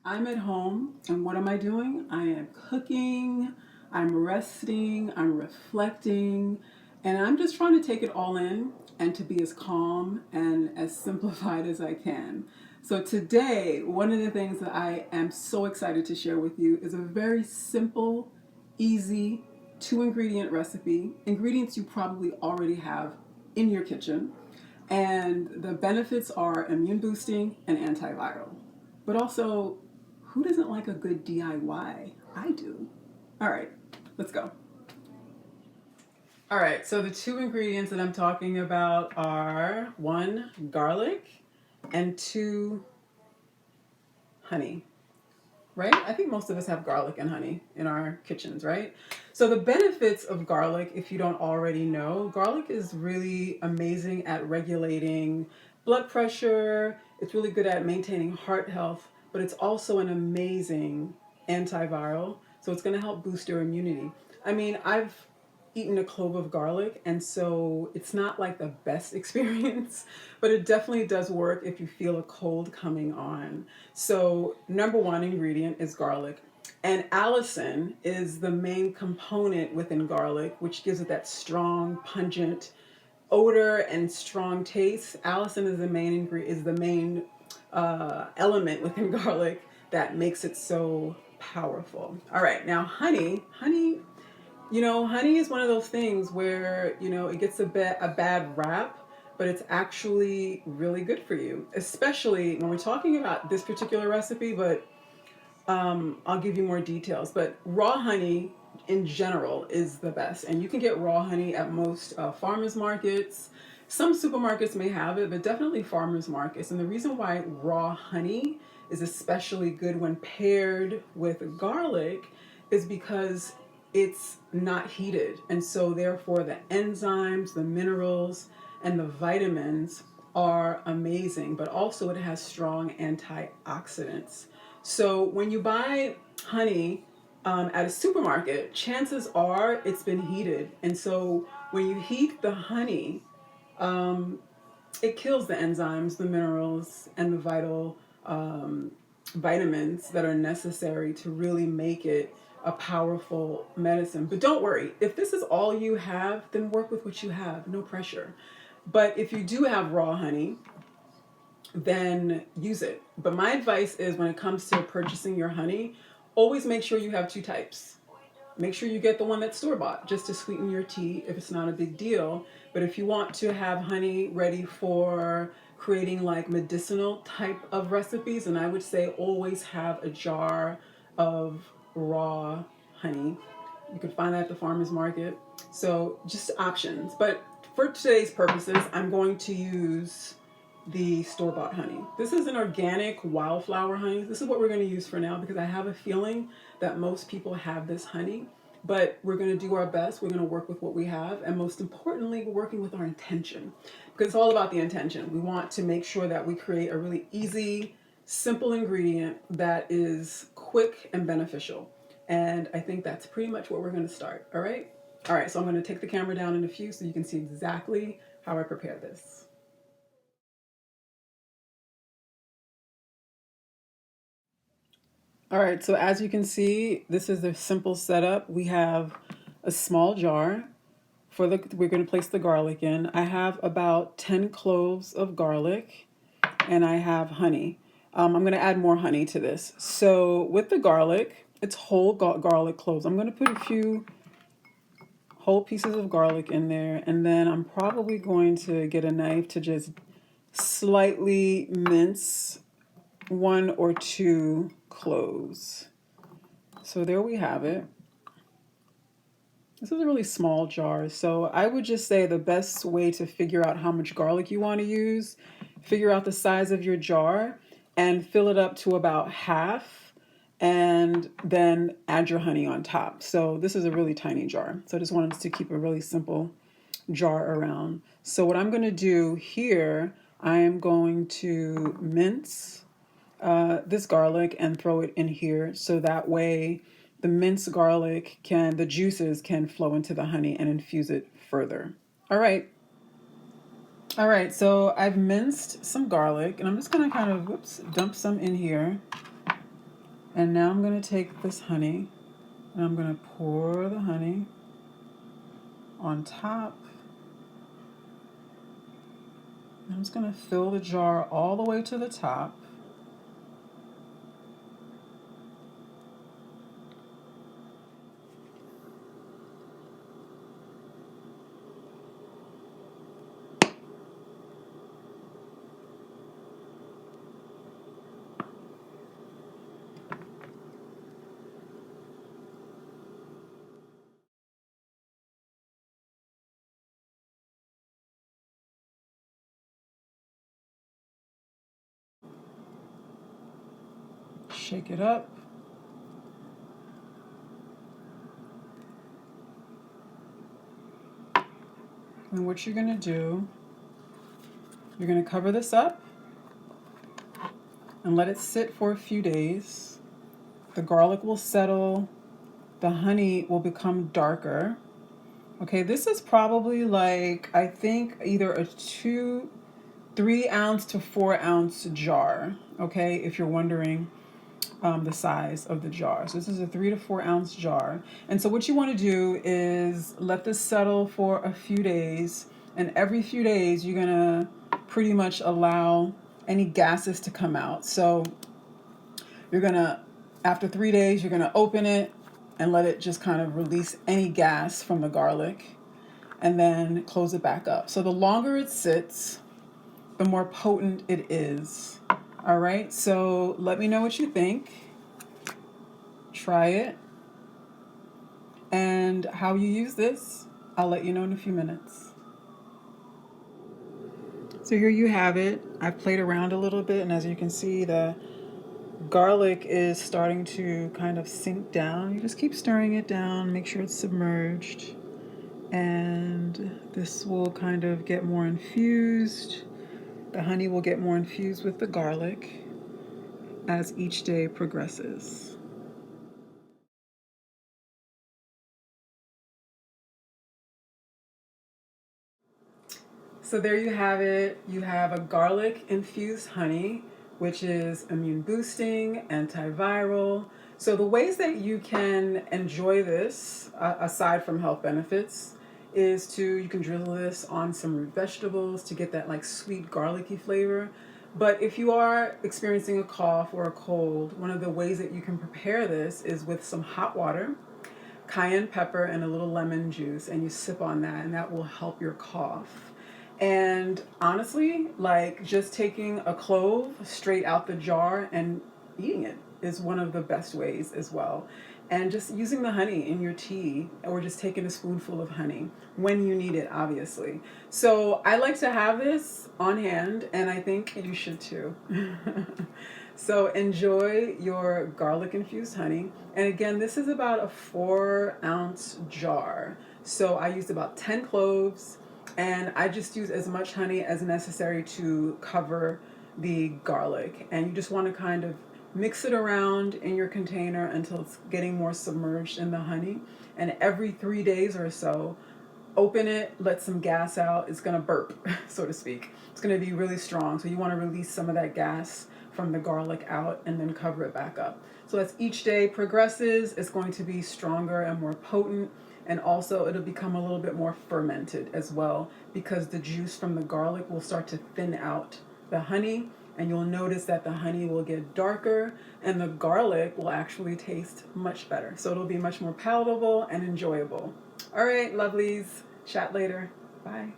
I'm at home, and what am I doing? I am cooking, I'm resting, I'm reflecting, and I'm just trying to take it all in and to be as calm and as simplified as I can. So, today, one of the things that I am so excited to share with you is a very simple, easy, two ingredient recipe. Ingredients you probably already have in your kitchen. And the benefits are immune boosting and antiviral. But also, who doesn't like a good DIY? I do. All right, let's go. All right, so the two ingredients that I'm talking about are one, garlic, and two, honey. Right? I think most of us have garlic and honey in our kitchens, right? So, the benefits of garlic, if you don't already know, garlic is really amazing at regulating blood pressure. It's really good at maintaining heart health, but it's also an amazing antiviral. So, it's going to help boost your immunity. I mean, I've eaten a clove of garlic, and so it's not like the best experience, but it definitely does work if you feel a cold coming on. So, number one ingredient is garlic. And allicin is the main component within garlic, which gives it that strong, pungent odor and strong taste. Allicin is the main element within garlic that makes it so powerful. All right, now honey is one of those things where it gets a bad rap, but it's actually really good for you, especially when we're talking about this particular recipe. But I'll give you more details. But raw honey in general is the best, and you can get raw honey at most farmers markets. Some supermarkets may have it, but definitely farmers markets. And the reason why raw honey is especially good when paired with garlic is because it's not heated, and so therefore the enzymes, the minerals, and the vitamins are amazing, but also it has strong antioxidants. So when you buy honey at a supermarket, chances are it's been heated. And so when you heat the honey, um, it kills the enzymes, the minerals, and the vital vitamins that are necessary to really make it a powerful medicine. But don't worry, if this is all you have, then work with what you have, no pressure. But if you do have raw honey, then use it. But my advice is when it comes to purchasing your honey, always make sure you have two types. Make sure you get the one that's store bought just to sweeten your tea if it's not a big deal. But if you want to have honey ready for creating like medicinal type of recipes, and I would say always have a jar of raw honey. You can find that at the farmer's market. So just options. But for today's purposes, I'm going to use the store bought honey. This is an organic wildflower honey. This is what we're going to use for now because I have a feeling that most people have this honey. But we're going to do our best. We're going to work with what we have. And most importantly, we're working with our intention because it's all about the intention. We want to make sure that we create a really easy, simple ingredient that is quick and beneficial. And I think that's pretty much what we're going to start. All right. All right. So I'm going to take the camera down in a few so you can see exactly how I prepare this. All right, so as you can see, this is a simple setup. We have a small jar we're going to place the garlic in. I have about 10 cloves of garlic and I have honey. I'm going to add more honey to this. So with the garlic, it's whole garlic cloves. I'm going to put a few whole pieces of garlic in there, and then I'm probably going to get a knife to just slightly mince one or two cloves. So there we have it. This is a really small jar, so I would just say the best way to figure out how much garlic you want to use, figure out the size of your jar and fill it up to about half, and then add your honey on top. So this is a really tiny jar. So I just wanted to keep a really simple jar around. So what I'm going to do here, I am going to mince this garlic and throw it in here so that way the minced garlic the juices can flow into the honey and infuse it further. All right. All right, so I've minced some garlic and I'm just gonna kind of, dump some in here. And now I'm going to take this honey and I'm going to pour the honey on top. I'm just going to fill the jar all the way to the top. Shake it up. And what you're going to do, you're going to cover this up and let it sit for a few days. The garlic will settle. The honey will become darker. Okay, this is probably like, I think, either a 3 ounce to 4 ounce jar. Okay, if you're wondering the size of the jar. So this is a 3 to 4 ounce jar. And so what you want to do is let this settle for a few days. And every few days, you're going to pretty much allow any gases to come out. So you're going to, after 3 days, you're going to open it and let it just kind of release any gas from the garlic and then close it back up. So the longer it sits, the more potent it is. All right, so let me know what you think. Try it. And how you use this, I'll let you know in a few minutes. So here you have it. I've played around a little bit, and as you can see, the garlic is starting to kind of sink down. You just keep stirring it down, make sure it's submerged. And this will kind of get more infused. The honey will get more infused with the garlic as each day progresses. So there you have it. You have a garlic infused honey, which is immune boosting, antiviral. So the ways that you can enjoy this, aside from health benefits, is you can drizzle this on some root vegetables to get that like sweet garlicky flavor. But if you are experiencing a cough or a cold, one of the ways that you can prepare this is with some hot water, cayenne pepper, and a little lemon juice, and you sip on that, and that will help your cough. And honestly, like just taking a clove straight out the jar and eating it is one of the best ways as well. And just using the honey in your tea, or just taking a spoonful of honey when you need it, obviously. So I like to have this on hand, and I think you should too. So enjoy your garlic infused honey. And again, this is about a 4 ounce jar. So I used about 10 cloves, and I just use as much honey as necessary to cover the garlic. And you just want to kind of mix it around in your container until it's getting more submerged in the honey. And every 3 days or so, open it, let some gas out. It's going to burp, so to speak. It's going to be really strong. So you want to release some of that gas from the garlic out and then cover it back up. So as each day progresses, it's going to be stronger and more potent. And also it'll become a little bit more fermented as well, because the juice from the garlic will start to thin out the honey, and you'll notice that the honey will get darker and the garlic will actually taste much better. So it'll be much more palatable and enjoyable. All right, lovelies, chat later. Bye.